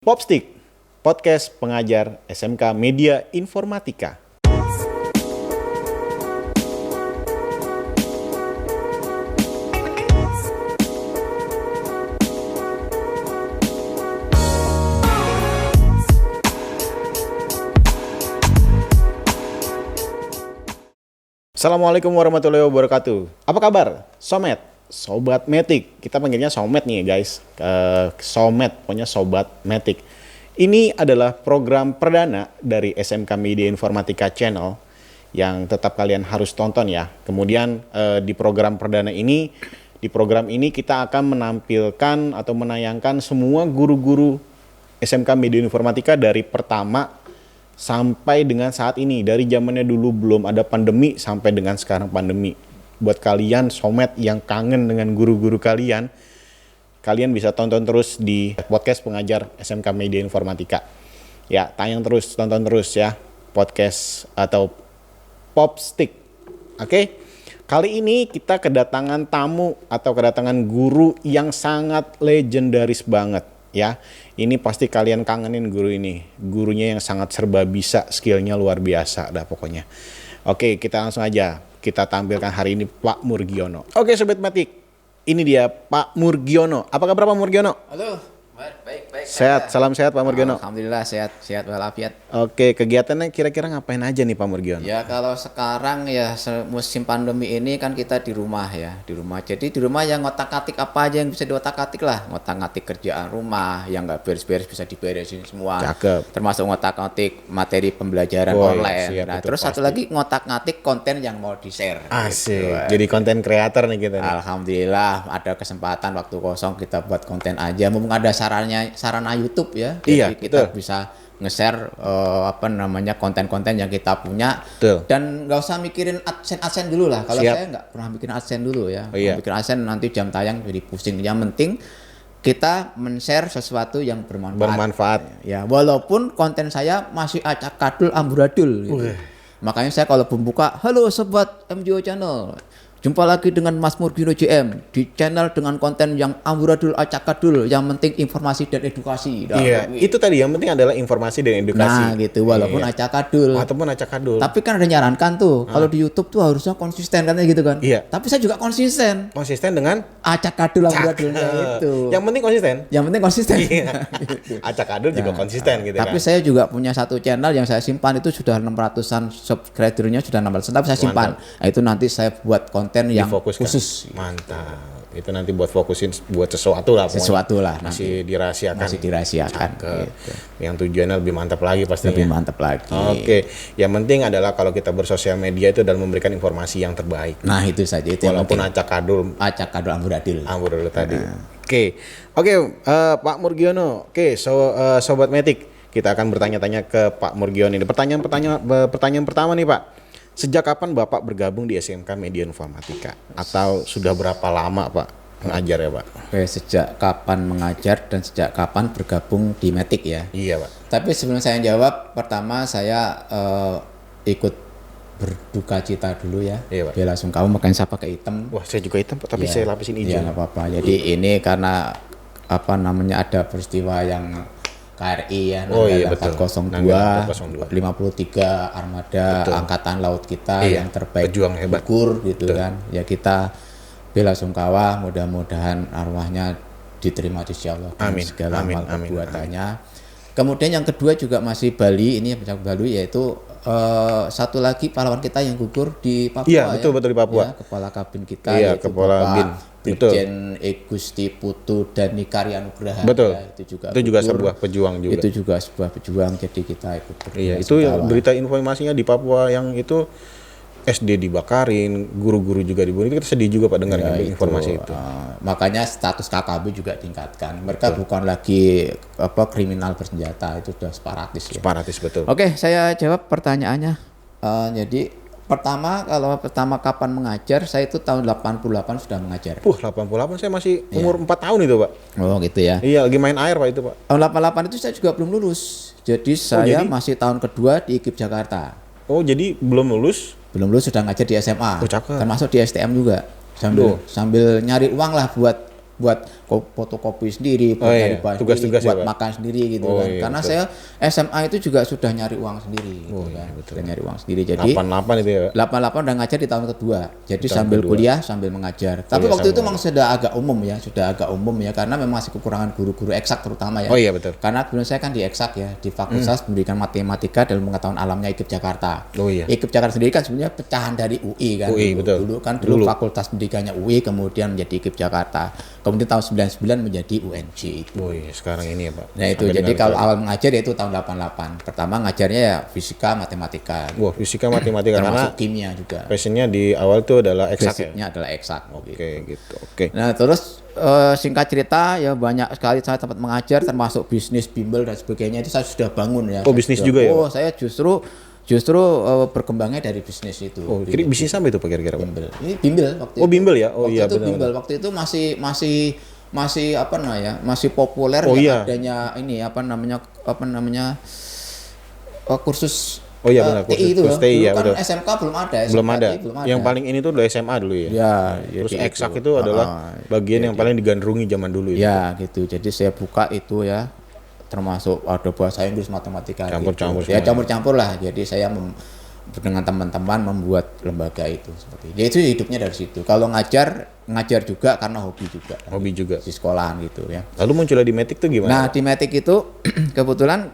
Popstick, podcast pengajar SMK Media Informatika. Assalamualaikum warahmatullahi wabarakatuh. Apa kabar? Sobat Matic. Kita panggilnya Somet nih guys. Somet, pokoknya Sobat Matic. Ini adalah program perdana dari SMK Media Informatika Channel yang tetap kalian harus tonton ya. Kemudian di program perdana ini, kita akan menampilkan atau menayangkan semua guru-guru SMK Media Informatika dari pertama sampai dengan saat ini, dari zamannya dulu belum ada pandemi sampai dengan sekarang pandemi. Buat kalian Somet yang kangen dengan guru-guru kalian bisa tonton terus di podcast pengajar SMK Media Informatika. Ya, tayang terus, tonton terus ya podcast atau Popstick. Oke? Kali ini kita kedatangan tamu atau kedatangan guru yang sangat legendaris banget. Ya, ini pasti kalian kangenin guru ini. Gurunya yang sangat serba bisa, skillnya luar biasa dah pokoknya. Oke, kita langsung aja. Kita tampilkan hari ini Pak Murgiono. Oke Sobat Matic, ini dia Pak Murgiono. Apa kabar Pak Murgiono? Halo, baik. Sehat, salam sehat Pak Murgiono. Alhamdulillah sehat walafiat. Oke, kegiatannya kira-kira ngapain aja nih Pak Murgiono? Ya kalau sekarang ya musim pandemi ini kan kita di rumah ya, di rumah. Jadi di rumah yang ngotak-ngatik apa aja yang bisa diotak-ngatik lah. Ngotak-ngatik kerjaan rumah yang nggak beres-beres bisa diberesin semua. Cakep. Termasuk ngotak-ngatik materi pembelajaran online. Siap, Nah, terus pasti. satu lagi ngotak-ngatik konten yang mau di-share. Asik. Gitu. Jadi konten kreator nih kita nih. Alhamdulillah ada kesempatan waktu kosong kita buat konten aja. Mumpung ada sarana YouTube ya. Iya, Jadi kita betul. bisa nge-share konten-konten yang kita punya. Betul. Dan nggak usah mikirin adsense dulu lah. Kalau Siap. saya nggak pernah bikin adsense dulu ya. Oh, iya. Bikin adsense nanti jam tayang jadi pusing. Yang penting kita men-share sesuatu yang bermanfaat. Ya, walaupun konten saya masih acak-kadul amburadul gitu. Makanya saya kalau membuka, halo sobat MGO Channel. Jumpa lagi dengan Mas Murgiono JM di channel dengan konten yang amburadul acak-kadul, yang penting informasi dan edukasi. Iya, itu tadi yang penting adalah informasi dan edukasi. Nah, gitu walaupun Iya. acak-kadul. Ataupun acak-kadul. Tapi kan ada nyarankan tuh, kalau di YouTube tuh harusnya konsisten kan gitu kan. Iya. Tapi saya juga konsisten. Konsisten dengan Acak-kadul amburadulnya itu. Yang penting konsisten. Yang penting konsisten. Iya. Acak-kadul juga konsisten gitu Tapi kan. saya juga punya satu channel yang saya simpan itu sudah 600-an subscribernya sudah 600, tapi saya simpan. Nah, itu nanti saya buat konten yang Difokuskan. khusus. Mantap. Itu nanti buat fokusin buat sesuatu lah. Pokoknya. Sesuatu lah Masih dirahasiakan. Masih dirahasiakan. Cakep. Gitu. Yang tujuannya lebih mantap lagi pastinya. Lebih mantap lagi. Oke. Yang penting adalah kalau kita bersosial media itu adalah memberikan informasi yang terbaik. Nah, itu saja itu yang Walaupun penting. acak-kadul Acak-kadul amburadul. dulu tadi. Oke, Pak Murgiono. Sobat Matic, kita akan bertanya-tanya ke Pak Murgiono ini. Pertanyaan pertama nih Pak. Sejak kapan Bapak bergabung di SMK Media Informatika? Atau sudah berapa lama Pak mengajar ya Pak? Oke, sejak kapan mengajar dan sejak kapan bergabung di Matic ya? Iya Pak. Tapi sebelum saya jawab, pertama saya ikut berduka cita dulu ya. Iya, Pak. Bela sungkawa, makanya saya pakai hitam. Wah, saya juga hitam Pak, tapi Ya, saya lapisin hijau. ya nggak apa-apa. Jadi ini karena ada peristiwa yang KRI ya, Oh, iya, Nanggala betul. 402, Nanggala 402. 53 armada Betul. angkatan laut kita Iya, yang terbaik, pejuang hebat. gugur gitu Betul. kan. Ya kita bela sungkawa, mudah-mudahan arwahnya diterima di sisi Allah dengan Amin, segala amin, amal amin, perbuatannya. Kemudian yang kedua juga masih Bali, ini yang Bali yaitu satu lagi pahlawan kita yang gugur di Papua. Iya, betul, betul, di Papua. Ya, kepala kabin kita Iya, yaitu kepala Bapak bin. Betul. Brigjen Gusti Putu Dani Karyanugraha. Betul. Ya, itu juga Itu juga gugur. sebuah pejuang juga. Itu juga sebuah pejuang, jadi kita ikut Iya, berbela itu sungkawa. berita informasinya di Papua yang itu SD dibakarin, guru-guru juga dibunuh. Kita sedih juga Pak dengar Ya, informasi itu. Makanya status KKB juga tingkatkan. Mereka bukan lagi kriminal bersenjata, itu sudah separatis ya. Separatis betul. Oke, saya jawab pertanyaannya. Jadi pertama kapan mengajar, saya itu tahun 88 sudah mengajar. 88 saya masih umur 4 tahun itu Pak. Oh gitu ya. Iya, lagi main air Pak itu Pak. Tahun 88 itu saya juga belum lulus. Jadi saya jadi? masih tahun kedua di IKIP Jakarta. Oh, jadi belum lulus? Belum lulus sudah ngajar di SMA. Oh, cakep. Termasuk di STM juga. Sambil nyari uang lah buat buat fotokopi sendiri, buat nyari bahan tugas-tugas sendiri, buat ya, Pak? makan sendiri gitu kan. Karena betul. saya SMA itu juga sudah nyari uang sendiri gitu kan. Sudah nyari uang sendiri. Jadi 88 itu ya. 88 udah ngajar di tahun kedua. Jadi sambil kuliah sambil mengajar. Tapi waktu itu memang sudah agak umum ya, karena memang masih kekurangan guru-guru eksak terutama ya. Oh iya betul. Karena dulu saya kan di eksak ya, di Fakultas Pendidikan Matematika dan Pengetahuan Alamnya IKIP Jakarta. Oh iya. IKIP Jakarta sendiri kan sebenarnya pecahan dari UI kan. UI, betul. Dulu kan dulu Fakultas Pendidikannya UI, kemudian menjadi IKIP Jakarta. Kemudian tahun 99 menjadi UNJ itu. Oh iya, sekarang ini ya Pak. Nah itu jadi kalau awal mengajar itu tahun 88. Pertama ngajarnya ya fisika, matematika. Wah, fisika, matematika karena termasuk kimia juga. passionnya di awal itu adalah eksak ya. Basicnya adalah eksak. Oke, gitu. Oke. Nah terus singkat cerita ya banyak sekali saya tempat mengajar termasuk bisnis bimbel dan sebagainya itu saya sudah bangun ya. Oh, bisnis juga ya, Pak? Oh saya justru berkembangnya dari bisnis itu. Oh, kira bisnis apa itu Pak kira-kira Pak? Bimbel. Ini bimbel waktu itu. Oh, bimbel ya? Oh waktu iya itu benar. bimbel waktu itu masih apa namanya? Masih populer Oh, iya. adanya ini apa namanya kursus Oh iya benar, TI itu kursus TI ya, kan betul. SMK belum ada. Belum SMK ada. TI belum ada. Yang paling ini tuh udah SMA dulu ya. Ya, Terus jadi eksak itu adalah bagian yang paling digandrungi zaman dulu itu. ya gitu. Jadi saya buka itu ya, termasuk ada bahasa Inggris, matematika. Campur-campur gitu. Ya semua. campur-campur lah. Jadi saya dengan teman-teman membuat lembaga itu seperti itu. Ya itu hidupnya dari situ. Kalau ngajar juga karena hobi juga. Hobi juga. Di sekolahan gitu ya. Lalu munculnya di Matic tuh gimana? Nah di Matic itu kebetulan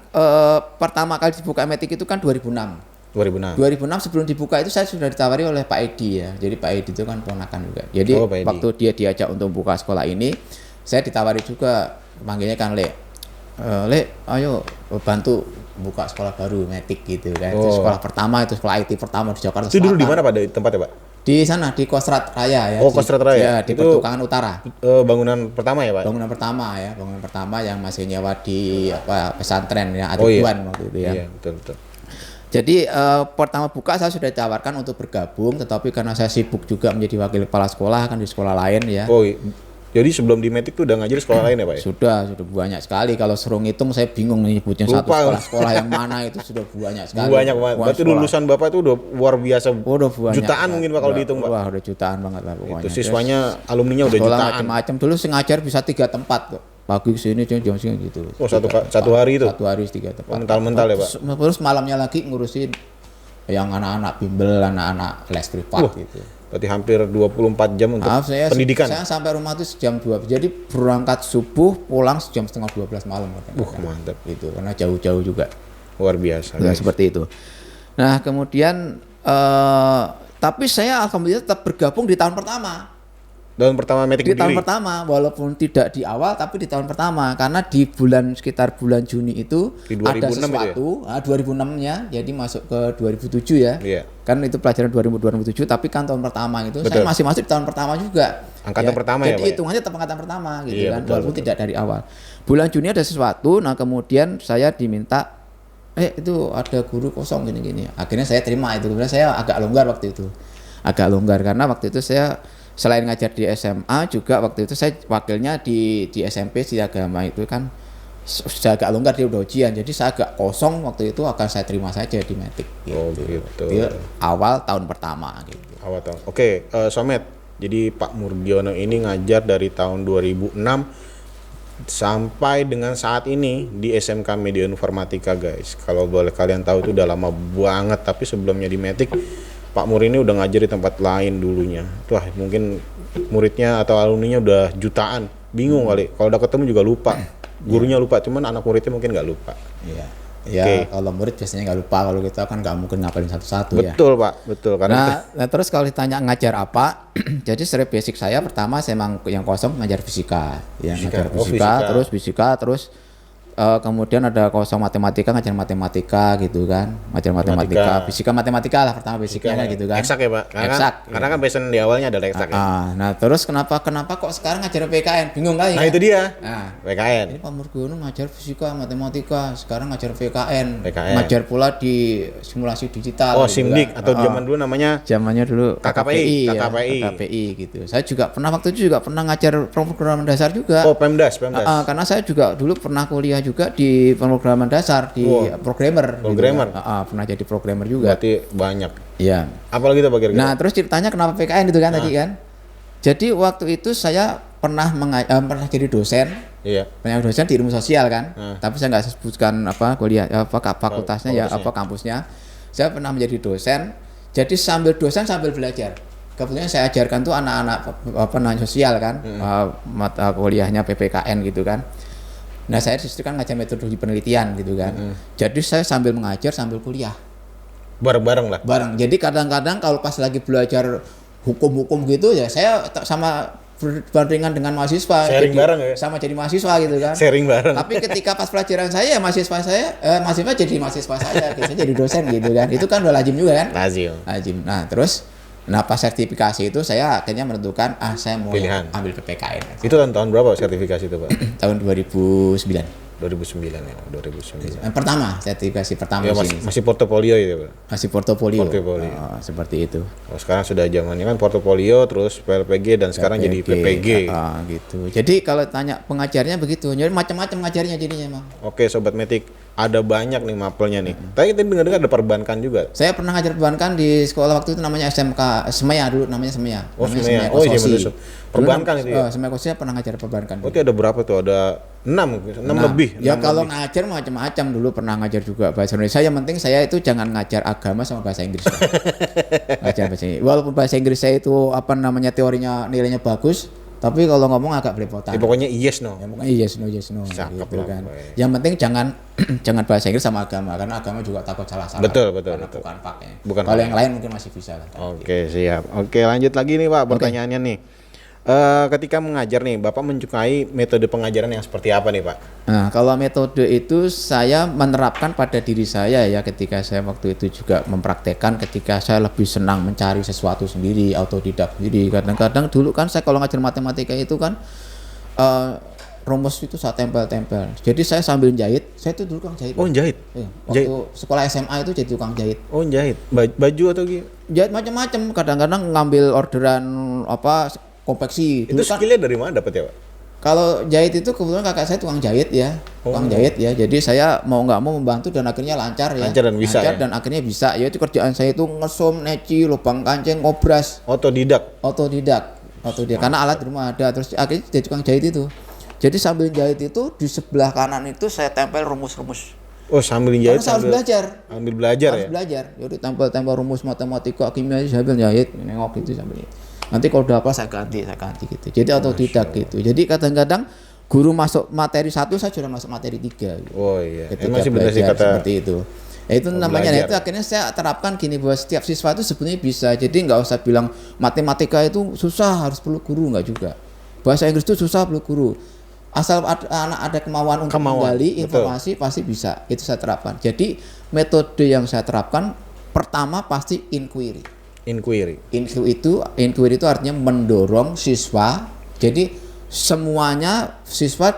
pertama kali dibuka Matic itu kan 2006. 2006. 2006 sebelum dibuka itu saya sudah ditawari oleh Pak Edi ya. Jadi Pak Edi itu kan ponakan juga. Jadi Pak Edi. waktu dia diajak untuk buka sekolah ini, saya ditawari juga, manggilnya kan Le, ayo bantu buka sekolah baru Matic gitu kan. Itu sekolah pertama, itu sekolah IT pertama di Jakarta Itu dulu Selatan. di mana Pak tempatnya Pak? Di sana di Kostrad Raya ya. Oh, Kostrad Raya. Ya, di Itu Pertukangan Utara. Bangunan pertama ya Pak? Bangunan pertama yang masih nyewa di pesantren ya, Oh, iya. Aduan waktu itu ya. Iya, betul. Jadi pertama buka saya sudah ditawarkan untuk bergabung, tetapi karena saya sibuk juga menjadi wakil kepala sekolah kan di sekolah lain ya. Oh, jadi sebelum di Matic tuh udah ngajar sekolah lain ya Pak ya? Sudah banyak sekali. Kalau suruh ngitung saya bingung nyebutnya satu sekolah yang mana, itu sudah banyak sekali. Banyak banget. Berarti lulusan Bapak itu udah luar biasa. Udah banyak. Jutaan mungkin Pak kalau dihitung Pak. Wah, udah jutaan banget lah pokoknya. Itu siswanya alumninya udah sekolah jutaan. macam-macam. Dulu saya ngajar bisa 3 tempat kok. Pagi sini jam sini gitu. Oh, satu hari itu. Satu hari 3 tempat. Mental-mental ya Pak. Terus malamnya lagi ngurusin yang anak-anak bimbel, anak-anak les privat gitu. Berarti hampir 24 jam untuk pendidikan. Saya sampai rumah itu jam 2. Jadi berangkat subuh, pulang jam setengah 12 malam. Mantap. Itu karena jauh-jauh juga. Luar biasa. Ya, seperti itu. Nah, kemudian tapi saya alhamdulillah tetap bergabung di tahun pertama. Tahun pertama Matic Di tahun berdiri? pertama, walaupun tidak di awal tapi di tahun pertama, karena di sekitar bulan Juni itu Di 2006 ada itu sesuatu, 2006-nya jadi masuk ke 2007 ya. Iya. Kan itu pelajaran 2007, tapi kan tahun pertama itu Betul. saya masih masuk di tahun pertama juga. Angkatan pertama ya, jadi Pak? hitungannya tetap angkatan pertama gitu Iya, kan, betul, walaupun tidak dari awal. Bulan Juni ada sesuatu, nah kemudian saya diminta itu ada guru kosong gini-gini. Akhirnya saya terima itu. Kemudian saya agak longgar waktu itu. Agak longgar karena waktu itu saya selain ngajar di SMA juga waktu itu saya wakilnya di SMP di agama itu kan sudah agak longgar, dia udah ujian. Jadi saya agak kosong waktu itu, akan saya terima saja di Matic gitu. Oh gitu. Di awal tahun pertama gitu. Awal tahun. Oke, Somet. Jadi Pak Murdiono ini ngajar dari tahun 2006 sampai dengan saat ini di SMK Media Informatika guys. Kalau boleh kalian tahu itu udah lama banget, tapi sebelumnya di Matic Pak Mur ini udah ngajar di tempat lain dulunya. Wah, mungkin muridnya atau alumninya udah jutaan. Bingung kali. Kalau udah ketemu juga lupa. Gurunya lupa, cuman anak muridnya mungkin nggak lupa. Iya. Ya, kalau murid biasanya nggak lupa, kalau kita kan nggak mungkin ngapalin satu-satu ya. Betul Pak, betul. Karena Nah, terus kalau ditanya ngajar apa, jadi secara basic saya pertama saya emang yang kosong ngajar fisika, ya ngajar fisika, terus kemudian ada kosong matematika, ngajar matematika gitu kan, ngajar matematika, fisika matematika lah pertama basicnya kan gitu kan. Eksak ya Pak, karena kan passion di awalnya adalah eksak ya. Nah terus kenapa kok sekarang ngajar PKN, bingung kali Nah kan? itu dia, Nah, PKN. ini Pak Murdiono ngajar fisika matematika, sekarang ngajar PKN, ngajar pula di simulasi digital. Oh gitu Simdik kan. atau zaman dulu namanya dulu KKPI. KKPI gitu. Saya juga waktu itu pernah ngajar pemrograman dasar juga. Oh Pemdas. Karena saya juga dulu pernah kuliah juga di pemrograman dasar di programmer. Programmer. Gitu kan. Pernah jadi programmer juga. Berarti banyak. Iya. Apalagi tuh Pak kira-kira? Nah, terus ceritanya kenapa PKN itu kan tadi kan. Jadi waktu itu saya pernah jadi dosen. Iya. Pernah dosen di ilmu sosial kan. Tapi saya nggak sebutkan kuliah fakultasnya ya kampusnya. Saya pernah menjadi dosen. Jadi sambil dosen sambil belajar. Kebetulan saya ajarkan tuh anak-anak sosial kan. Mata kuliahnya PPKN gitu kan. Nah, saya disitu kan ngajar metodologi penelitian gitu kan. Jadi saya sambil mengajar sambil kuliah. Bareng-bareng lah. Bareng. Jadi kadang-kadang kalau pas lagi belajar hukum-hukum gitu ya saya sama berbandingan dengan mahasiswa. Sharing bareng ya. Sama jadi mahasiswa gitu kan. Sharing bareng. Tapi ketika pas pelajaran saya mahasiswa jadi mahasiswa saya, saya jadi dosen gitu kan. Itu kan udah lazim juga kan? Lazim. Nah, terus pas sertifikasi itu saya akhirnya menentukan saya mau ambil PPKN. Itu tahun berapa sertifikasi itu, Pak? Tahun 2009. 2009 ya, 2009. Pertama, sertifikasi pertama ya, masih portofolio itu, Pak. Masih portofolio. Seperti itu. Oh, sekarang sudah zamannya kan portofolio, terus PLPG dan sekarang jadi PPG. Gitu. Jadi kalau tanya pengajarnya begitu, jadi macam-macam ngajarnya jadinya, Bang. Oke, Sobat Metik, ada banyak nih mapelnya nih. Tapi kita dengar-dengar ada perbankan juga. Saya pernah ngajar perbankan di sekolah waktu itu namanya SMK Semeya dulu namanya Semeya. Oh, Semeya. Oh, iya betul. Perbankan itu ya. Semeya Kososi pernah ngajar perbankan. Berarti ada berapa tuh? Ada 6 lebih. Ya kalau ngajar macam-macam dulu pernah ngajar juga bahasa Indonesia. Yang penting saya itu jangan ngajar agama sama bahasa Inggris. Ngajar bahasa Inggris. Walaupun bahasa Inggris saya itu teorinya nilainya bagus, tapi kalau ngomong agak belepotan. Ya, pokoknya yes no. Ya, pokoknya yes no. Cakep gitu kan. Yang penting jangan bahasa Inggris sama agama karena agama juga takut salah-salah. Betul. Bukan paknya. Kalau yang lain mungkin masih bisa lah. Oke, siap. Oke, lanjut lagi nih, Pak, pertanyaannya nih. Ketika mengajar nih, Bapak menyukai metode pengajaran yang seperti apa nih, Pak? Nah, kalau metode itu saya menerapkan pada diri saya ya ketika saya waktu itu juga mempraktekkan ketika saya lebih senang mencari sesuatu sendiri, autodidak sendiri. Kadang-kadang dulu kan saya kalau ngajar matematika itu kan rumus itu saya tempel-tempel. Jadi saya sambil jahit, saya itu dulu tukang jahit. Oh, jahit? Iya, waktu sekolah SMA itu jadi tukang jahit. Oh, jahit. Baju atau gimana? Jahit macam-macam, kadang-kadang ngambil orderan konveksi. Itu skillnya dari mana dapat ya, Pak? Kalau jahit itu kebetulan kakak saya tukang jahit ya. Tukang jahit ya. Jadi saya mau nggak mau membantu dan akhirnya lancar ya. Lancar dan bisa. Dan akhirnya bisa. Ya itu kerjaan saya itu ngesom, neci, lubang kancing, ngobras. Otodidak. Karena alat di rumah ada. Terus akhirnya jadi tukang jahit itu. Jadi sambil jahit itu di sebelah kanan itu saya tempel rumus-rumus. Oh, sambil jahit. Karena harus belajar. Sambil belajar ya. Harus belajar. Jadi tempel-tempel rumus matematika, kimia sambil jahit, nengok itu sambil. Nanti kalau udah apa saya ganti gitu. Jadi autodidak gitu. Jadi kadang-kadang guru masuk materi 1 saya sudah masuk materi 3 gitu. Oh iya. Masih benar sih kata seperti itu. Itu namanya itu akhirnya saya terapkan gini bahwa setiap siswa itu sebenarnya bisa. Jadi nggak usah bilang matematika itu susah harus perlu guru, nggak juga. Bahasa Inggris itu susah perlu guru. Asal anak ada kemauan untuk menggali informasi pasti bisa. Itu saya terapkan. Jadi metode yang saya terapkan pertama pasti inquiry. Inquiry itu artinya mendorong siswa. Jadi semuanya siswa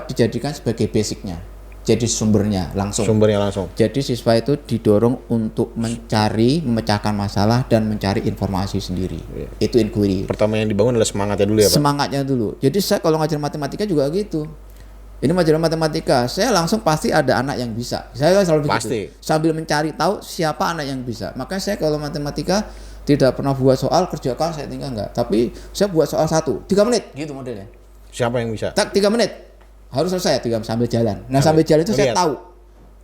dijadikan sebagai basicnya. Jadi sumbernya langsung. Jadi siswa itu didorong untuk memecahkan masalah dan mencari informasi sendiri. Itu inquiry. Pertama yang dibangun adalah semangatnya dulu ya, Pak? Semangatnya dulu. Jadi saya kalau ngajar matematika juga gitu. Ini pelajaran matematika, saya langsung pasti ada anak yang bisa. Saya selalu begitu. Sambil mencari tahu siapa anak yang bisa. Makanya saya kalau matematika tidak pernah buat soal kerjakan saya tinggal enggak. Tapi saya buat soal 3 menit gitu modelnya. Siapa yang bisa? 3 menit. Harus selesai 3 sambil jalan. Nah, sambil jalan itu saya tahu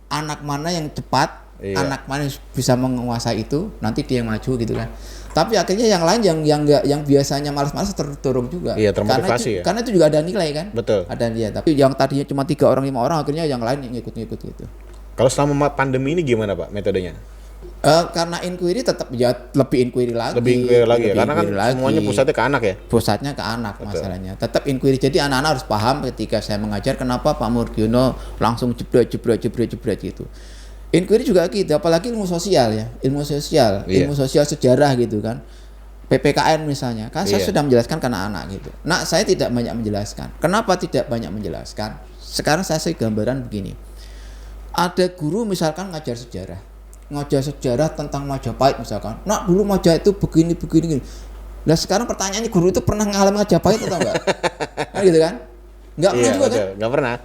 anak mana yang cepat, anak mana yang bisa menguasai itu, nanti dia yang maju gitu kan. Tapi akhirnya yang lain yang biasanya malas-malas terdorong juga. Iya, termotivasi karena itu juga ada nilai kan. Betul. Ada nilai. Tapi yang tadinya cuma 3 orang 5 orang akhirnya yang lain ngikut-ngikut gitu. Kalau selama pandemi ini gimana, Pak, metodenya? Karena inquiry tetap ya lebih inquiry lagi. Karena kan semuanya pusatnya ke anak ya. Pusatnya ke anak. Betul. Masalahnya. Tetap inquiry. Jadi anak-anak harus paham ketika saya mengajar kenapa Pak Murgiono langsung jebret gitu. Inquiry juga gitu, apalagi ilmu sosial ya, ilmu sosial sejarah gitu kan, PPKN misalnya, kan saya sudah menjelaskan ke anak-anak gitu. Nah, saya tidak banyak menjelaskan. Kenapa tidak banyak menjelaskan? Sekarang saya gambaran begini, ada guru misalkan ngajar sejarah tentang Majapahit misalkan. Nah, dulu Majapahit itu begini. Nah, sekarang pertanyaannya guru itu pernah mengalami Majapahit atau enggak? Kan gitu kan? Enggak pernah juga kan? Enggak pernah.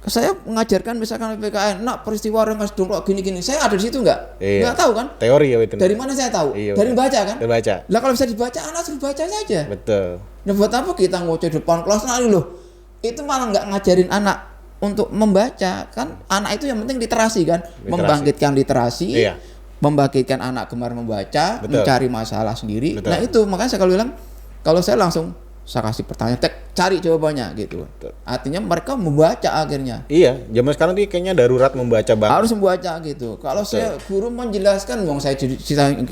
saya mengajarkan misalkan PPKN, nak peristiwa Rengas Dengklok gini-gini, saya ada di situ nggak? Iya. Nggak tahu kan? Teori ya itu. Dari mana saya tahu? Iya, dari baca kan? Terbaca. Lah kalau bisa dibaca, anak suruh baca saja. Betul. Nah buat apa kita ngoceh depan kelas? Nah loh, itu malah nggak ngajarin anak untuk membaca kan? Anak itu yang penting literasi kan, membangkitkan literasi, iya. membangkitkan anak gemar membaca, Betul. mencari masalah sendiri. Betul. Nah itu makanya saya kalau bilang, kalau saya langsung saya kasih pertanyaan, cari jawabannya gitu. Betul. Artinya mereka membaca akhirnya. Iya, zaman sekarang tuh kayaknya darurat membaca banget. Harus membaca gitu. Kalau saya guru menjelaskan, wong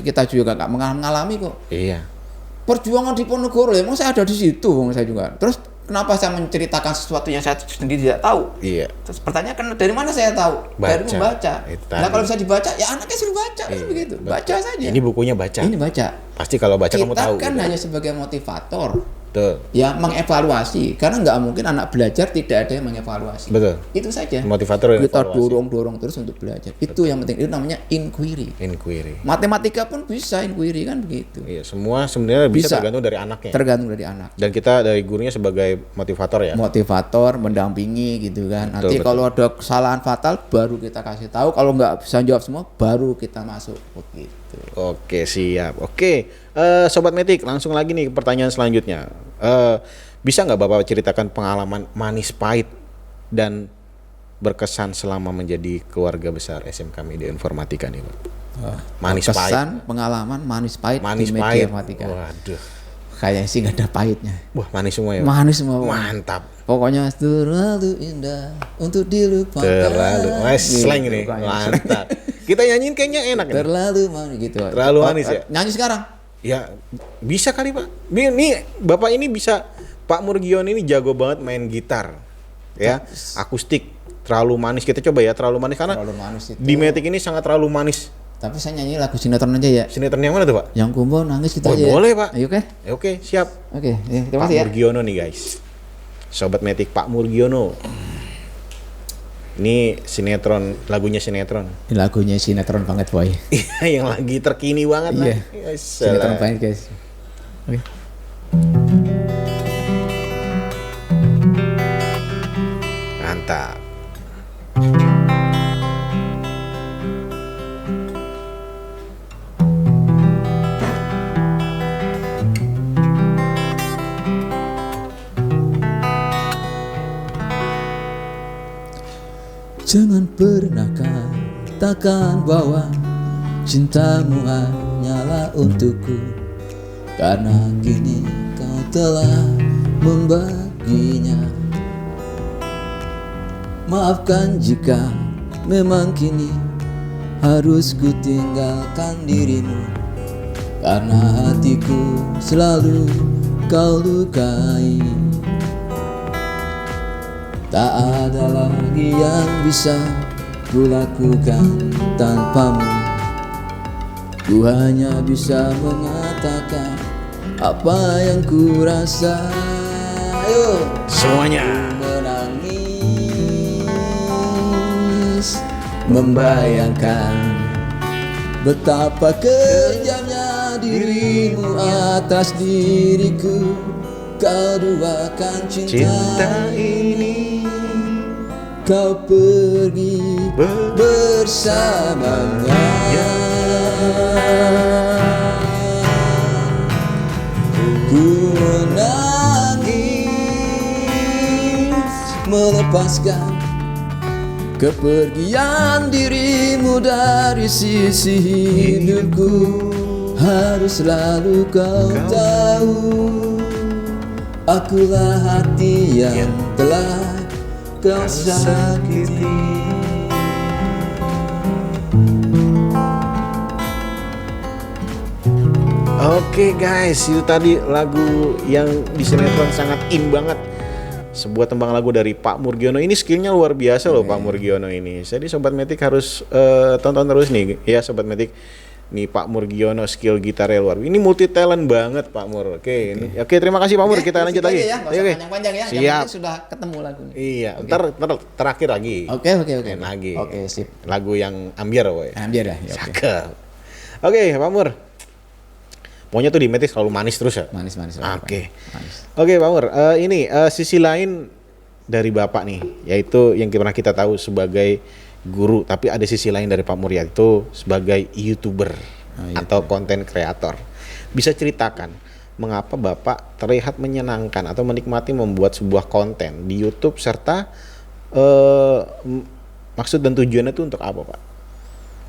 kita juga nggak mengalami kok. Iya. Perjuangan di Ponorogo, emang saya ada di situ, wong saya juga. Terus kenapa saya menceritakan sesuatu yang saya sendiri tidak tahu? Iya. Terus pertanyaan kan dari mana saya tahu? Dari membaca. Nah kalau bisa dibaca, ya anaknya suruh baca kan begitu. Baca saja. Ini bukunya baca. Ini baca. Pasti kalau baca kamu tahu. Kita kan gitu. hanya sebagai motivator. Betul. Ya mengevaluasi, karena nggak mungkin anak belajar tidak ada yang mengevaluasi. Betul. Itu saja. Motivator yang Kita evaluasi. dorong terus untuk belajar. Itu yang penting. Itu namanya inquiry. Inquiry. Matematika pun bisa inquiry kan begitu. Iya, semua sebenarnya bisa Bisa. tergantung dari anaknya. Tergantung dari anak. Dan kita dari gurunya sebagai motivator ya. Motivator, mendampingi gitu kan. Nanti betul. kalau ada kesalahan fatal baru kita kasih tahu. Kalau nggak bisa jawab semua baru kita masuk begitu. Oke, siap. Oke, Sobat Metik, langsung lagi nih ke pertanyaan selanjutnya. Bisa nggak Bapak ceritakan pengalaman manis pahit dan berkesan selama menjadi keluarga besar SMK Media Informatika nih, Pak? Manis pahit. Kesan, pengalaman manis pahit Manis di Media pahit. Informatika. Waduh. Kayaknya sih nggak ada pahitnya. Wah, manis semua ya, Pak? Manis semua. Pak. Mantap. Pokoknya terlalu indah untuk dilupakan. Terlalu. Wah, Gitu, slang ini. pokoknya. Mantap. Kita nyanyiin kayaknya enak nih. Terlalu manis gitu. Terlalu manis ya? Nyanyi sekarang. Ya, bisa kali, Pak. Nih, Bapak ini bisa, Pak Murgion ini jago banget main gitar. Ya, akustik. Terlalu manis. Kita coba ya, terlalu manis karena Terlalu manis itu. di Metik ini sangat terlalu manis. Tapi saya nyanyi lagu sinetron aja ya. Sinetron yang mana tuh, Pak? Yang kumbo nangis kita Oh, aja. boleh, ya. Pak. Ayo, oke. Oke, siap. Oke, ya, terima Pak kasih ya. Murgiono nih, guys. Sobat Metik Pak Murgiono. Ini sinetron, lagunya sinetron. Ini lagunya sinetron banget, boy. Iya, yang lagi terkini banget Iya. lah. Sinetron banget, guys. Oke. Mantap. Jangan pernah katakan bahwa cintamu hanyalah untukku, karena kini kau telah membaginya. Maafkan jika memang kini harus ku tinggalkan dirimu, karena hatiku selalu kau lukai. Tak ada lagi yang bisa ku lakukan tanpamu. Ku hanya bisa mengatakan apa yang ku rasa. Ayo Semuanya. Menangis, membayangkan betapa kejamnya dirimu atas diriku. Kau duakan cinta ini, kau pergi bersamanya. Ku menangis, melepaskan kepergian dirimu dari sisi hidupku. Harus selalu kau tahu, akulah hati yang telah kau sakiti. Oke guys, itu tadi lagu yang di sinetron sangat in banget. Sebuah tembang lagu dari Pak Murgiono. Ini skillnya luar biasa loh Pak Murgiono ini. Jadi Sobat Metik harus tonton terus nih ya Sobat Metik. Nih Pak Murgiono skill gitarnya luar. Ini multi talent banget Pak Mur. Oke, terima kasih Pak Mur. Kita lanjut lagi. Ya, Oke. panjang-panjang ya. Siap. Yang penting sudah ketemu lagunya. Iya, ntar terakhir lagi. Oke. Lagi. Oke, sip. Lagu yang ambiar woy. Ambil ya. Oke. Cakep. Oke, Pak Mur. Pokoknya tuh di Metik selalu manis terus ya. Manis. Oke. Manis. Oke, Pak Mur. Ini sisi lain dari Bapak nih, yaitu yang pernah kita tahu sebagai guru, tapi ada sisi lain dari Pak Muria itu sebagai YouTuber atau konten kreator. Bisa ceritakan mengapa Bapak terlihat menyenangkan atau menikmati membuat sebuah konten di YouTube serta maksud dan tujuannya itu untuk apa, Pak?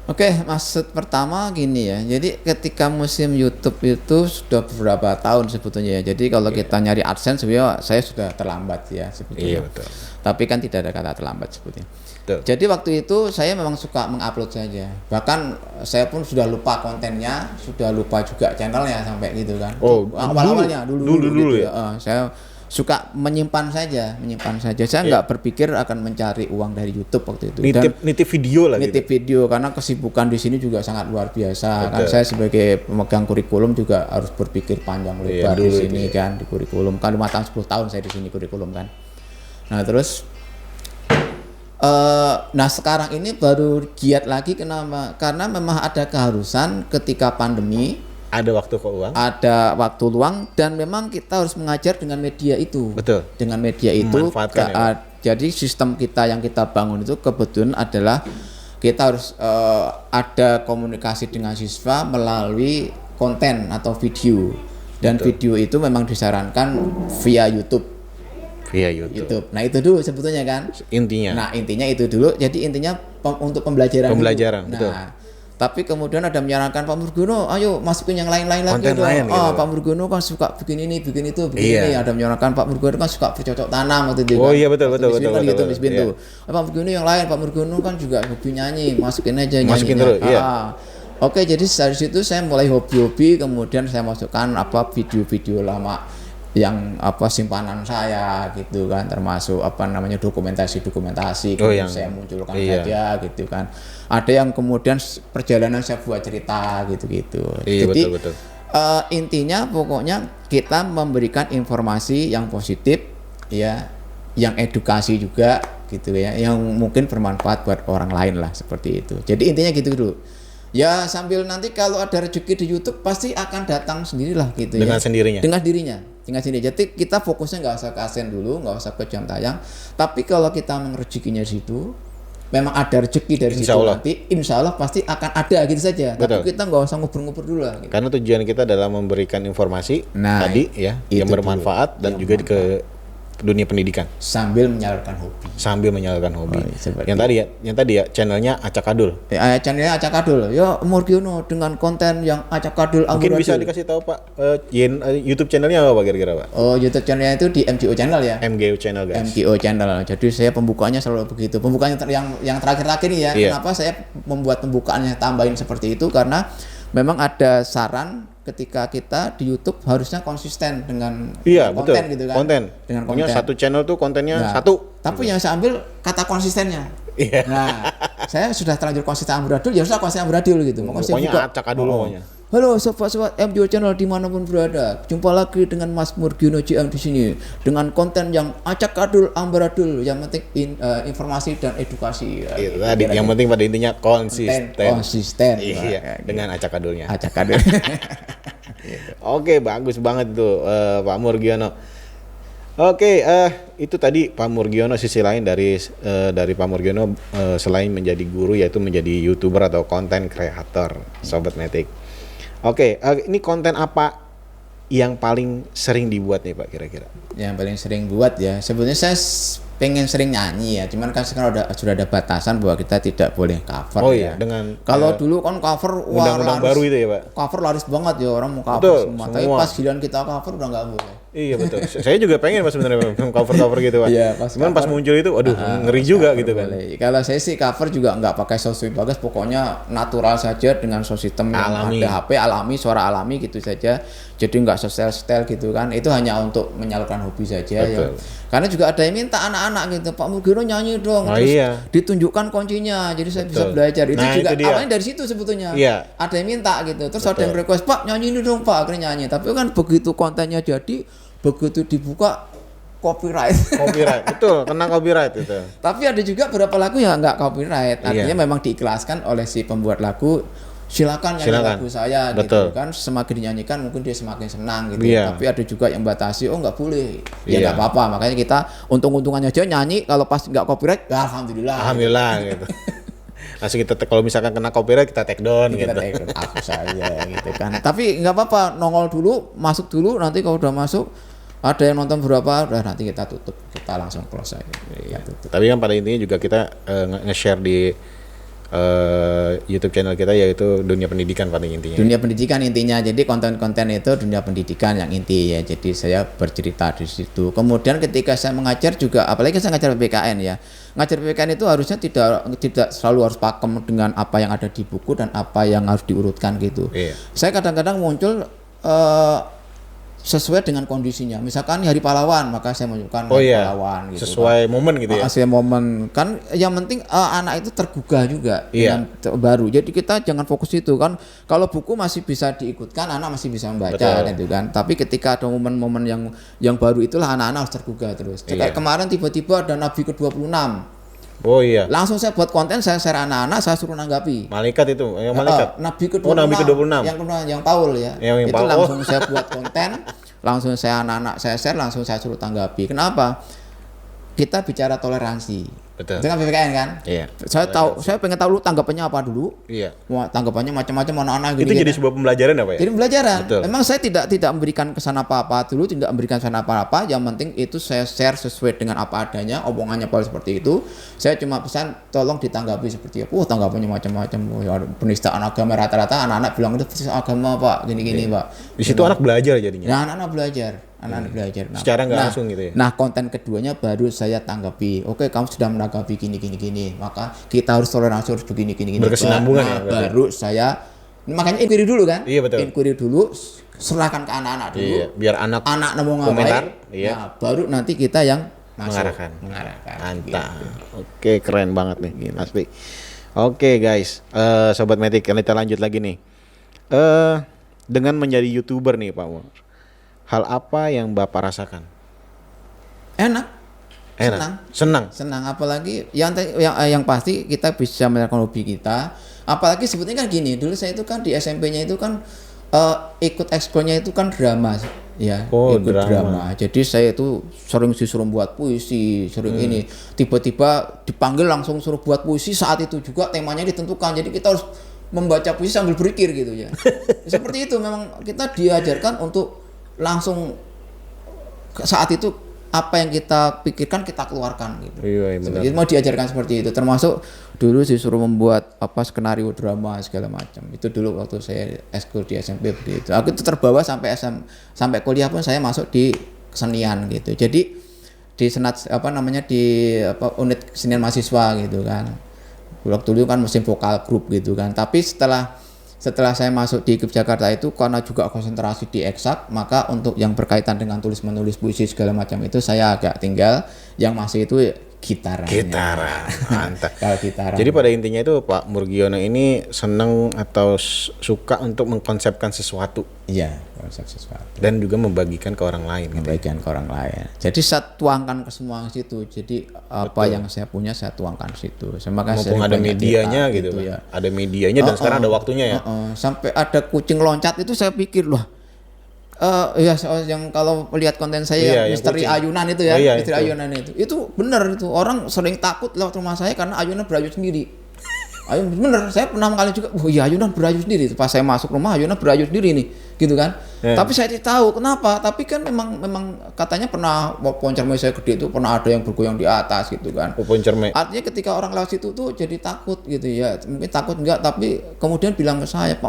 Oke, maksud pertama gini ya. Jadi ketika musim YouTube itu sudah beberapa tahun sebetulnya ya. Jadi kalau kita nyari AdSense sebenarnya saya sudah terlambat ya sebetulnya. Iya, betul. Tapi kan tidak ada kata terlambat sebetulnya. Betul. Jadi waktu itu saya memang suka mengupload saja. Bahkan saya pun sudah lupa kontennya, sudah lupa juga channelnya sampai gitu kan. Oh, awal-awalnya dulu gitu ya. Saya suka menyimpan saja. Saya nggak berpikir akan mencari uang dari YouTube waktu itu. Nitip video lah. Nitip video karena kesibukan di sini juga sangat luar biasa. Kan saya sebagai pemegang kurikulum juga harus berpikir panjang lebar di sini kan, di kurikulum kan 5 tahun 10 tahun saya di sini kurikulum kan. Nah terus nah sekarang ini baru giat lagi, kenapa? Karena memang ada keharusan ketika pandemi. Ada waktu luang. Ada waktu luang dan memang kita harus mengajar dengan media itu. Betul. Dengan media itu. Jadi sistem kita yang kita bangun itu kebetulan adalah kita harus ada komunikasi dengan siswa melalui konten atau video. Dan video itu memang disarankan via YouTube. Via YouTube. Nah itu dulu sebetulnya kan. Intinya. Nah intinya itu dulu. Jadi intinya untuk pembelajaran. Pembelajaran. Nah, betul. Tapi kemudian ada menyarankan Pak Murgono, ayo masukin yang lain-lain lagi dong. Lain, gitu. Pak Murgono kan suka bikin ini, bikin itu, bikin ini. Ada menyarankan Pak Murgono kan suka bercocok tanam waktu itu. Oh iya betul. Pak Murgono yang lain, Pak Murgono kan juga hobi nyanyi, masukin aja nyanyi. Masukin terus, iya. Oke, jadi dari situ saya mulai hobi-hobi, kemudian saya masukkan video-video lama yang simpanan saya gitu kan, termasuk dokumentasi yang saya munculkan saja gitu kan. Ada yang kemudian perjalanan saya buat cerita gitu. Iya, jadi betul. Intinya pokoknya kita memberikan informasi yang positif ya, yang edukasi juga gitu ya, yang mungkin bermanfaat buat orang lain lah seperti itu. Jadi intinya gitu dulu. Ya sambil nanti kalau ada rezeki di YouTube pasti akan datang sendirilah gitu dengan sendirinya. Dengan sendiri. Jadi kita fokusnya nggak usah ke AdSense dulu, nggak usah ke jam tayang. Tapi kalau kita rezekinya situ, memang ada rezeki dari situ nanti, insya Allah pasti akan ada gitu saja. Betul. Tapi kita nggak usah nguber-nguber dulu lah. Gitu. Karena tujuan kita adalah memberikan informasi tadi ya yang bermanfaat dan juga ke dunia pendidikan sambil menyalurkan hobi. Yang tadi ya channelnya Acak Adul. Channelnya Acak Adul. Ya Murgono dengan konten yang Acak Adul. Mungkin bisa dikasih tahu Pak YouTube channelnya apa kira-kira Pak? Oh YouTube channelnya itu di MGO channel ya. MGO channel guys. MGO channel. Jadi saya pembukanya selalu begitu. Pembukaannya yang terakhir-terakhir ini ya. Iya. Kenapa saya membuat pembukaannya tambahin seperti itu? Karena memang ada saran ketika kita di YouTube harusnya konsisten dengan konten betul. gitu kan. Dengan konten. Satu channel tuh kontennya satu. Tapi yang saya ambil kata konsistennya. Iya. Nah, saya sudah terlanjur konsisten amburadul, ya harusnya konsisten amburadul gitu. Pokoknya Acak Adul pokoknya. Halo sobat-sobat MGO channel dimanapun berada, jumpa lagi dengan Mas Murgono JM di sini dengan konten yang Acak Adul amburadul, yang penting informasi dan edukasi. Itu tadi yang penting pada intinya konsisten. Iya, dengan Acak Adulnya. Acak Adul. Oke, bagus banget itu Pak Murgono. Oke, itu tadi Pak Murgono, sisi lain dari Pak Murgono selain menjadi guru yaitu menjadi YouTuber atau konten kreator, Sobat Matic. Oke, ini konten apa yang paling sering dibuat nih Pak kira-kira? Yang paling sering buat ya, sebenarnya saya pengen sering nyanyi ya, cuman kan sekarang sudah ada batasan bahwa kita tidak boleh cover. Oh iya, dengan kalau dulu kan cover undang-undang baru itu ya Pak. Cover laris banget ya, orang mau cover semua. Tapi pas giliran kita cover udah nggak boleh. Iya betul. Saya juga pengen Pak sebenarnya cover gitu Pak. Iya, cuman pas muncul itu, aduh ngeri juga gitu kan. Kalau saya sih cover juga nggak pakai sound bagus, pokoknya natural saja dengan sound system yang ada HP alami, suara alami gitu saja. Jadi nggak setel gitu kan. Itu hanya untuk menyalurkan hobi saja ya. Karena juga ada yang minta anak-anak gitu, Pak Murgono nyanyi dong, terus ditunjukkan kuncinya, jadi saya bisa belajar. Itu juga awalnya dari situ sebetulnya. Iya. Ada yang minta gitu, terus ada yang request, Pak nyanyi ini dong Pak, akhirnya nyanyi. Tapi kan begitu kontennya jadi, begitu dibuka copyright, betul, kena copyright itu. Tapi ada juga beberapa lagu yang nggak copyright, artinya memang diikhlaskan oleh si pembuat lagu silakan nyanyi Silakan. lagu saya Betul. gitu kan, semakin dinyanyikan mungkin dia semakin senang gitu. Iya. Tapi ada juga yang batasi, oh nggak boleh, ya Iya. nggak apa-apa. Makanya kita untung-untungannya aja nyanyi, kalau pas nggak copyright, ya alhamdulillah gitu. Langsung kita kalau misalkan kena copyright kita take down kita gitu. take aku saja gitu kan. Tapi nggak apa-apa, nongol dulu, masuk dulu, nanti kalau udah masuk ada yang nonton berapa, udah nanti kita tutup, kita langsung close aja. Iya. Kita tutup. Tapi kan pada intinya juga kita nge-share di YouTube channel kita yaitu dunia pendidikan pada intinya. Dunia pendidikan intinya, jadi konten-konten itu dunia pendidikan yang inti ya. Jadi saya bercerita di situ. Kemudian ketika saya mengajar juga, apalagi saya ngajar PPKN ya. Ngajar PPKN itu harusnya tidak selalu harus pakem dengan apa yang ada di buku dan apa yang harus diurutkan gitu. Iya. Saya kadang-kadang muncul sesuai dengan kondisinya. Misalkan Hari Pahlawan, maka saya menunjukkan Hari Pahlawan gitu. Sesuai momen gitu ya. Sesuai momen kan, yang penting anak itu tergugah juga Iya. dengan baru. Jadi kita jangan fokus itu kan. Kalau buku masih bisa diikutkan, anak masih bisa membaca gitu kan. Tapi ketika ada momen-momen yang baru, itulah anak-anak harus tergugah terus. Kayak kemarin tiba-tiba ada Nabi ke-26. Oh iya. Langsung saya buat konten, saya share anak-anak, saya suruh nanggapi. Malaikat itu, yang malaikat. Nabi ke-26. Oh, Nabi ke-26. Yang Paul ya. Yang itu Paul. langsung saya buat konten, langsung saya anak-anak saya share, langsung saya suruh tanggapi. Kenapa? Kita bicara toleransi. Betul. Itu kan PPKN kan? Iya. Saya pengen tahu lu tanggapannya apa dulu. Iya. Wah, tanggapannya macam-macam anak-anak Itu jadi sebuah pembelajaran apa ya? Jadi pembelajaran. Betul. Memang saya tidak memberikan kesan apa-apa dulu, tidak memberikan kesan apa-apa. Yang penting itu saya share sesuai dengan apa adanya, omongannya Paul seperti itu. Saya cuma pesan tolong ditanggapi seperti itu. Tanggapannya macam-macam. Penistaan agama, rata-rata anak-anak bilang itu penistaan agama Pak, gini-gini Pak. Di situ anak belajar jadinya. Nah, anak-anak belajar. Anak-anak belajar. Nah, Secara nggak langsung gitu ya. Nah, konten keduanya baru saya tanggapi. Oke, kamu sudah menanggapi gini. Maka kita harus toleransi, harus begini. Berkesinambungan ya, berarti. Baru saya, makanya inquiry dulu kan? Iya, betul. Inquiry dulu, serahkan ke anak-anak dulu. Iya, biar anak mau komentar, ngapain. iya. Nah, baru nanti kita yang masuk. mengarahkan. Mantap. Gitu. Oke, keren banget nih, asli. Oke, guys. Sobat Matic, kita lanjut lagi nih. Dengan menjadi YouTuber nih, Pak Umar. Hal apa yang Bapak rasakan? Enak. Senang. Apalagi yang pasti kita bisa melakukan hobi kita. Apalagi sebetulnya kan gini, dulu saya itu kan di SMP-nya itu kan ikut ekskulnya itu kan drama ya, ikut drama. Jadi saya itu sering disuruh buat puisi, ini tiba-tiba dipanggil langsung suruh buat puisi, saat itu juga temanya ditentukan. Jadi kita harus membaca puisi sambil berpikir gitu ya. Seperti itu, memang kita diajarkan untuk langsung saat itu apa yang kita pikirkan kita keluarkan gitu. Iya, benar. Jadi mau diajarkan seperti itu. Termasuk dulu disuruh membuat skenario drama segala macam. Itu dulu waktu saya ekskul di SMP begitu. Aku itu terbawa sampai sampai kuliah pun saya masuk di kesenian gitu. Jadi di senat unit kesenian mahasiswa gitu kan. Waktu dulu kan mesin vokal grup gitu kan. Tapi setelah saya masuk di Yogyakarta itu, karena juga konsentrasi di eksak, maka untuk yang berkaitan dengan tulis-menulis puisi segala macam itu saya agak tinggal. Yang masih itu gitaran. Mantap. Kalau gitaran. Jadi pada intinya itu Pak Murgiono ini senang atau suka untuk mengkonsepkan sesuatu. Iya, konsep sesuatu. Dan juga membagikan ke orang lain. Membagikan ke orang lain. Jadi saya tuangkan ke semua situ. Jadi apa yang saya punya saya tuangkan situ. Mumpung ada medianya gitu ya. Ada medianya dan sekarang ada waktunya ya. Sampai ada kucing loncat itu saya pikir loh. Yang kalau melihat konten saya misteri ayunan itu ya, misteri ayunan itu benar itu, orang sering takut lewat rumah saya karena ayunan berayun sendiri. Bener, saya pernah kali juga, ayunan berayun sendiri. Pas saya masuk rumah ayunan berayun sendiri nih, gitu kan. Tapi saya tidak tahu kenapa. Tapi kan memang katanya pernah pohon cermai saya gede itu pernah ada yang bergoyang di atas gitu kan. Pohon cermai. Artinya ketika orang lewat situ tuh jadi takut gitu ya. Mungkin takut enggak, tapi kemudian bilang ke saya,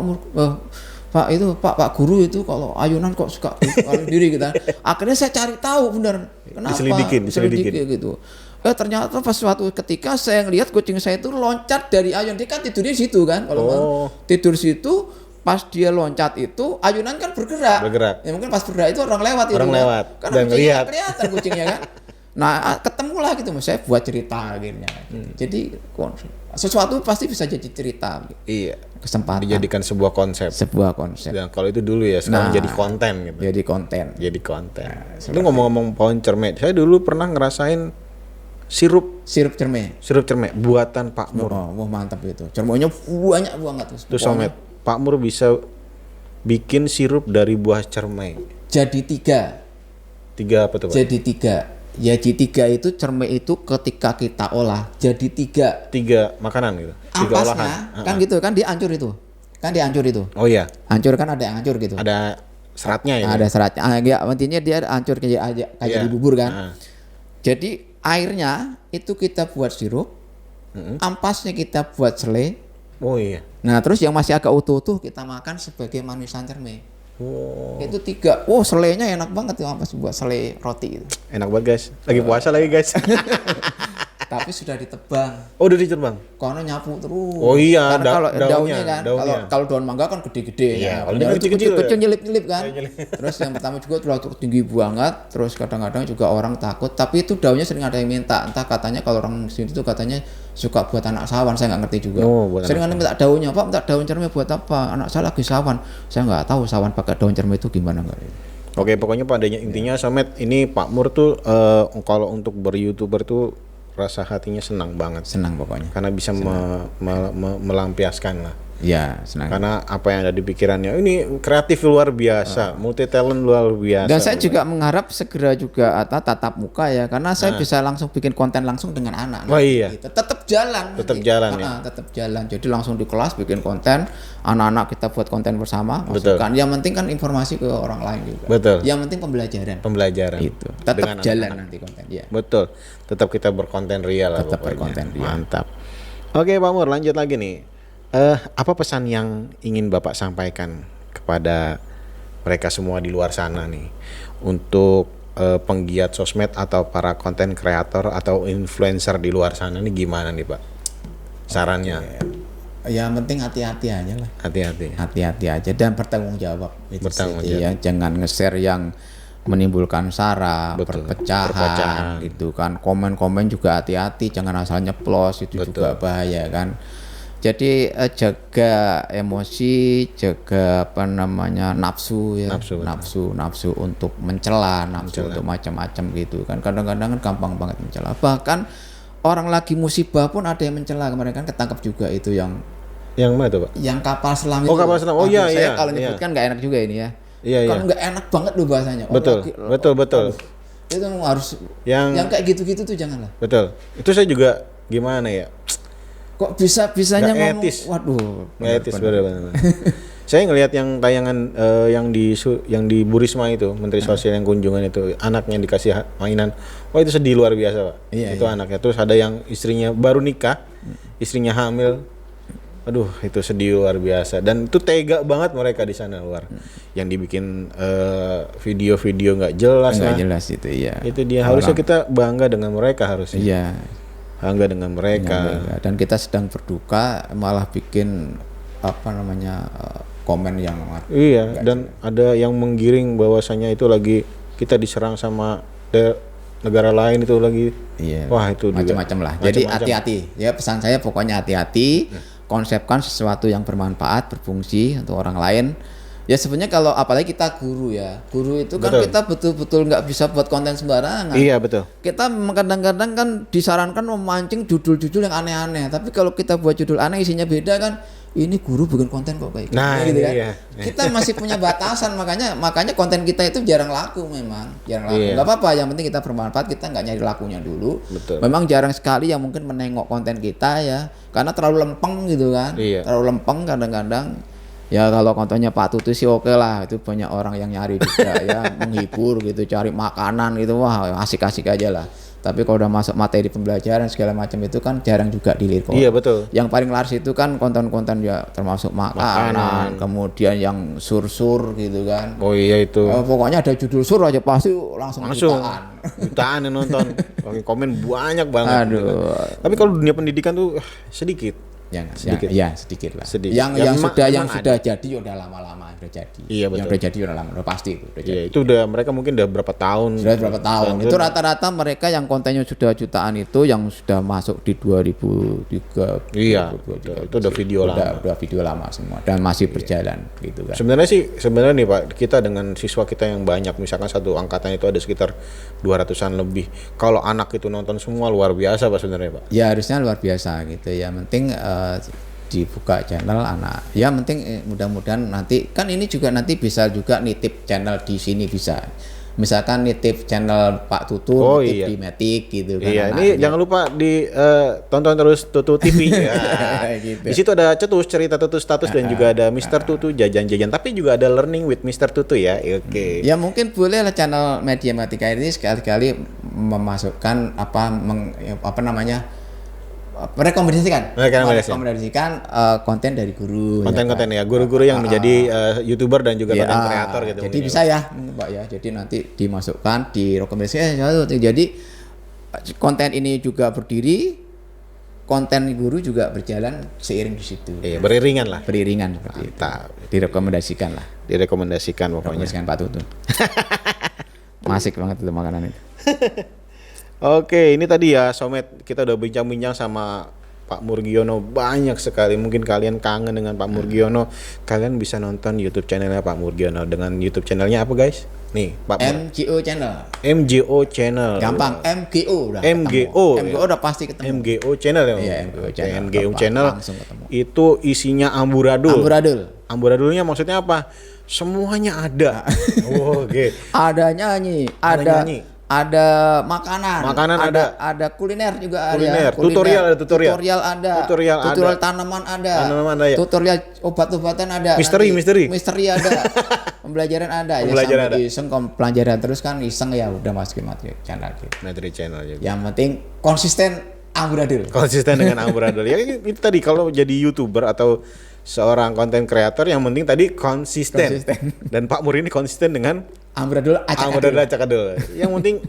Pak Guru itu kalau ayunan kok suka diri gitu. Akhirnya saya cari tahu benar kenapa. Diselidikin gitu. Ternyata pas suatu ketika saya ngelihat kucing saya itu loncat dari ayunan. Dia kan tidurnya di situ kan. Kalau tidur situ, pas dia loncat itu ayunan kan bergerak. Ya mungkin pas bergerak itu orang lewat itu. Kan dan kelihatan kucingnya kan. Nah, ketemulah gitu, saya buat cerita akhirnya. Jadi sesuatu pasti bisa jadi cerita. Iya. Kesempatan. Dijadikan sebuah konsep. Dan kalau itu dulu ya, sekarang jadi konten gitu. Jadi konten. Itu ngomong-ngomong pohon cermai, saya dulu pernah ngerasain sirup cermai buatan Pak Mur. Wah, mantap itu. Cermainya banyak banget tuh Somet. Pak Mur bisa bikin sirup dari buah cermai? Jadi 3. 3 apa tuh Pak? Jadi 3. Ya jadi 3 itu cermai itu ketika kita olah jadi 3. 3 makanan gitu. 3 olahan. Ampasnya kan gitu kan dihancur itu. Kan dihancur itu. Oh iya. Hancur kan ada yang hancur gitu. Ada seratnya ya. Ada seratnya. Ya intinya dia hancur kayak di bubur kan. Jadi airnya itu kita buat sirup. Ampasnya kita buat selai. Oh iya. Nah terus yang masih agak utuh-utuh kita makan sebagai manisan cermai. Oh. Itu 3. Oh selainya enak banget tuh ampas buat selai roti itu. Enak banget guys. Lagi puasa lagi guys. Tapi sudah ditebang. Oh udah diterbang. Karena nyapu terus. Oh iya. Karena kalau daunnya kan, daunnya. kalau daun mangga kan gede-gede. Iya. Ya. Kalau ini kecil-kecil nyelip-nyelip kan. Terus yang pertama juga terlalu tinggi banget. Terus kadang-kadang juga orang takut. Tapi itu daunnya sering ada yang minta. Entah katanya kalau orang sini itu katanya suka buat anak sawan. Saya nggak ngerti juga. Oh, sering ada minta daunnya. Pak minta daun cermai buat apa? Anak saya lagi sawan. Saya nggak tahu sawan pakai daun cermai itu gimana nggak. Oke, pokoknya pada intinya Somet ini Pak Mur tuh kalau untuk ber-YouTuber tuh rasa hatinya senang banget. Senang pokoknya. Karena bisa melampiaskan lah. Ya, senang. Karena apa yang ada di pikirannya ini kreatif luar biasa, multi talent luar biasa. Dan saya juga mengharap segera juga tatap muka ya, karena saya bisa langsung bikin konten langsung dengan anak. Oh iya. Gitu. Tetap jalan. Tetap jalan ya. Tetap jalan. Jadi langsung di kelas bikin konten, anak-anak kita buat konten bersama. Betul. Masukkan. Yang penting kan informasi ke orang lain juga. Betul. Yang penting pembelajaran. Pembelajaran. Itu. Tetap dengan jalan anak-anak. nanti konten. Ya. Betul. Tetap kita berkonten real lah. Tetap pokoknya. berkonten real. Mantap. Oke Pak Mur, lanjut lagi nih. Apa pesan yang ingin Bapak sampaikan kepada mereka semua di luar sana nih untuk penggiat sosmed atau para konten kreator atau influencer di luar sana nih gimana nih Pak? Sarannya? Ya penting hati-hati aja lah. Hati-hati. Hati-hati aja dan bertanggung jawab. Bertanggung jawab. jawab. Ya, jangan nge-share yang menimbulkan sara, Betul. perpecahan gitu kan. Komen-komen juga hati-hati, jangan asal nyeplos, itu Betul. juga bahaya kan. Jadi jaga emosi, jaga apa namanya nafsu ya, nafsu untuk mencela, nafsu untuk macam-macam gitu kan. Kadang-kadang kan gampang banget mencela. Bahkan orang lagi musibah pun ada yang mencela, kemarin kan ketangkap juga itu yang mana tuh Pak? Yang kapal selam itu. Oh kapal selam. Oh iya saya iya. kalau nyebutkan nggak enak juga ini ya. Iya iya. Kan nggak enak banget loh bahasanya. Betul. Itu harus yang kayak gitu-gitu tuh janganlah. Betul. Itu saya juga gimana ya? Kok bisanya ngomong etis. Waduh. Nggak etis benar. Saya ngelihat yang tayangan yang di Bu Risma itu, Menteri Sosial yang kunjungan itu, anaknya dikasih mainan. Wah itu sedih luar biasa Pak. Iya, itu anaknya. Terus ada yang istrinya baru nikah, istrinya hamil. Aduh itu sedih luar biasa. Dan itu tega banget mereka di sana luar. Yang dibikin video-video nggak jelas. Nggak jelas itu ya. Itu dia harusnya kita bangga dengan mereka harusnya. Iya. Bangga dengan mereka. Dan kita sedang berduka malah bikin apa namanya komen yang iya dan jelas. Ada yang menggiring bahwasanya itu lagi kita diserang sama negara lain itu lagi. Iya. Wah itu macam-macam lah. Jadi hati-hati. Ya pesan saya pokoknya hati-hati. Konsepkan sesuatu yang bermanfaat, berfungsi untuk orang lain. Ya sebenarnya kalau apalagi kita guru ya, guru itu kan kita betul-betul nggak bisa buat konten sembarangan. Iya betul. Kita kadang-kadang kan disarankan memancing judul-judul yang aneh-aneh. Tapi kalau kita buat judul aneh isinya beda kan, ini guru bikin konten kok kayak gitu. Nah, gitu kan. Iya. Kita masih punya batasan makanya konten kita itu jarang laku memang, jarang laku. Iya. Nggak apa-apa, yang penting kita bermanfaat, kita nggak nyari lakunya dulu. Betul. Memang jarang sekali yang mungkin menengok konten kita ya, karena terlalu lempeng gitu kan. Iya. Terlalu lempeng kadang-kadang. Ya kalau kontennya Pak Tutu sih oke lah, itu banyak orang yang nyari juga ya, menghibur gitu, cari makanan gitu, wah asik-asik aja lah. Tapi kalau udah masuk materi pembelajaran segala macam itu kan jarang juga dilihat. Iya betul. Yang paling laris itu kan konten-konten ya termasuk makanan, kemudian yang sur-sur gitu kan. Oh iya itu. Pokoknya ada judul sur aja pasti langsung jutaan yang nonton. Oke, komen banyak banget. Aduh. Gitu kan. Tapi kalau dunia pendidikan tuh sedikit. Sedikit lah. Sedikit. Yang sudah jadi udah lama-lama udah jadi. Iya, betul. Yang udah jadi udah lama, udah pasti itu udah jadi. Iya, itu udah mereka mungkin udah berapa tahun. Sudah berapa tahun. Itu rata-rata mereka yang kontennya sudah jutaan itu yang sudah masuk di 2003. Iya, itu udah video lama. Udah video lama semua dan masih berjalan gitu kan. Sebenarnya nih Pak, kita dengan siswa kita yang banyak, misalkan satu angkatan itu ada sekitar 200-an lebih. Kalau anak itu nonton semua luar biasa Pak sebenarnya Pak. Ya harusnya luar biasa gitu ya. Penting dibuka channel anak. Ya penting mudah-mudahan nanti kan ini juga nanti bisa juga nitip channel di sini bisa. Misalkan nitip channel Pak Tutu, nitip di Matic gitu kan. Iya, ini jangan lupa di tonton terus Tutu TV. Ya. Gitu. Di situ ada Cetus, cerita Tutu status dan juga ada Mr. Tutu jajan-jajan. Tapi juga ada learning with Mr. Tutu ya. Oke. Ya mungkin boleh lah channel Mediamatika ini sekali-kali memasukkan apa namanya? Merekomendasikan konten dari guru. Konten-konten ya, guru-guru yang menjadi YouTuber dan juga konten kreator gitu. Jadi bisa ya, Pak ya. Jadi nanti dimasukkan, direkomendasikan. Jadi konten ini juga berdiri, konten guru juga berjalan seiring di situ. Iya, beriringan lah. Beriringan seperti itu. Direkomendasikan lah. Direkomendasikan pokoknya. Direkomendasikan Pak Tutu. Masik banget itu makanan itu. Oke, ini tadi ya Somet, kita udah bincang-bincang sama Pak Murgiono banyak sekali. Mungkin kalian kangen dengan Pak Murgiono, kalian bisa nonton YouTube channelnya Pak Murgiono. Dengan YouTube channelnya apa guys? Nih, Pak MGO channel. MGO channel. Gampang, MGO udah. MGO. MGO udah pasti ketemu. MGO channel ya. Iya, MGO channel. MGO channel itu isinya amburadul. Amburadulnya maksudnya apa? Semuanya ada. Oke. Ada nyanyi, ada makanan ada kuliner juga ada. Tutorial tutorial tanaman ada. Ya. Tutorial obat-obatan ada. Misteri ada. Pembelajaran ada. Pembelajaran ada. Iseng pelajaran terus kan iseng ya udah masukin materi channel gitu. Materi channel juga. Yang penting konsisten amburadul. Konsisten dengan amburadul. Ya itu tadi kalau jadi YouTuber atau seorang konten kreator yang penting tadi konsisten. Dan Pak Mur ini konsisten dengan amburadul acak-adul. Yang penting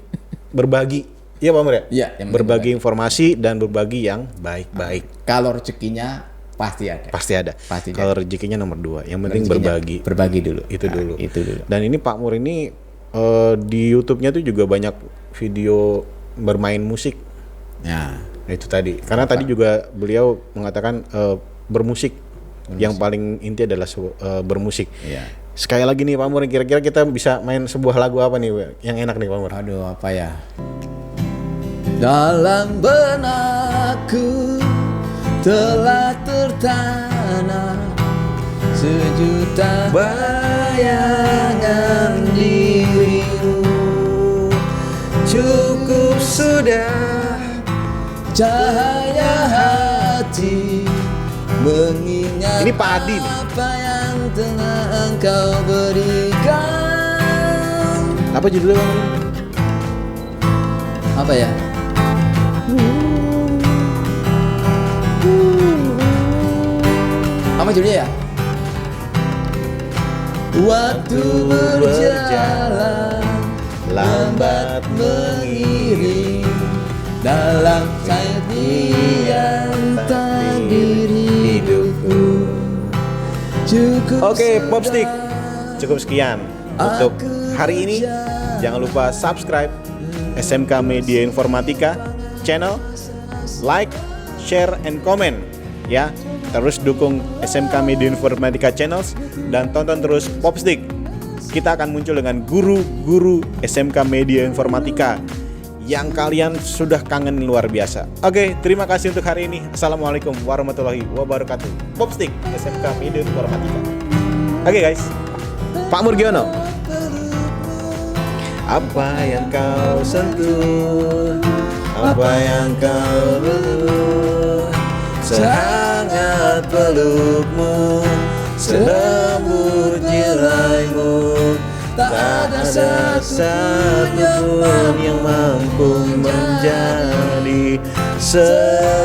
berbagi. Iya Pak Mur ya? Iya, berbagi informasi dan berbagi yang baik-baik. Kalau rezekinya pasti ada. Kalau rezekinya nomor 2. Yang penting berbagi dulu. Itu dulu. Dan ini Pak Mur ini di YouTube-nya tuh juga banyak video bermain musik. Ya, itu tadi. Karena tadi juga beliau mengatakan bermusik. Yang paling inti adalah bermusik. Iya. Sekali lagi nih Pak Mur, kira-kira kita bisa main sebuah lagu apa nih yang enak nih Pak Mur? Aduh, apa ya? Dalam benakku telah tertanam sejuta bayangan dirimu. Cukup sudah cahaya hati mengingat ini Pak Adi nih. Apa yang telah engkau berikan. Apa judulnya Bang? Apa ya? Apa judulnya ya? Waktu berjalan lambat mengiring dalam sajian takdir hidupku. Oke, Popstick, cukup sekian untuk hari ini. Jangan lupa subscribe SMK Media Informatika channel, like, share, and comment ya. Terus dukung SMK Media Informatika channels dan tonton terus Popstick. Kita akan muncul dengan guru-guru SMK Media Informatika yang kalian sudah kangen luar biasa. Oke, terima kasih untuk hari ini. Assalamualaikum warahmatullahi wabarakatuh. Popstick SMK Media Informatika. Oke guys, Pak Murgiono. Apa yang kau sentuh, apa yang kau beluk, sehangat pelukmu, selembut jiraimu. Tak ada satu pun yang mampu menjadi sepertimu.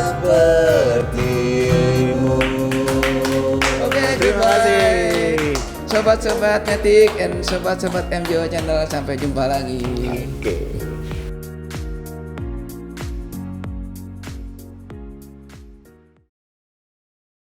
Oke, terima kasih. Sobat-sobat Matic dan sobat-sobat MGO channel, sampai jumpa lagi. Oke.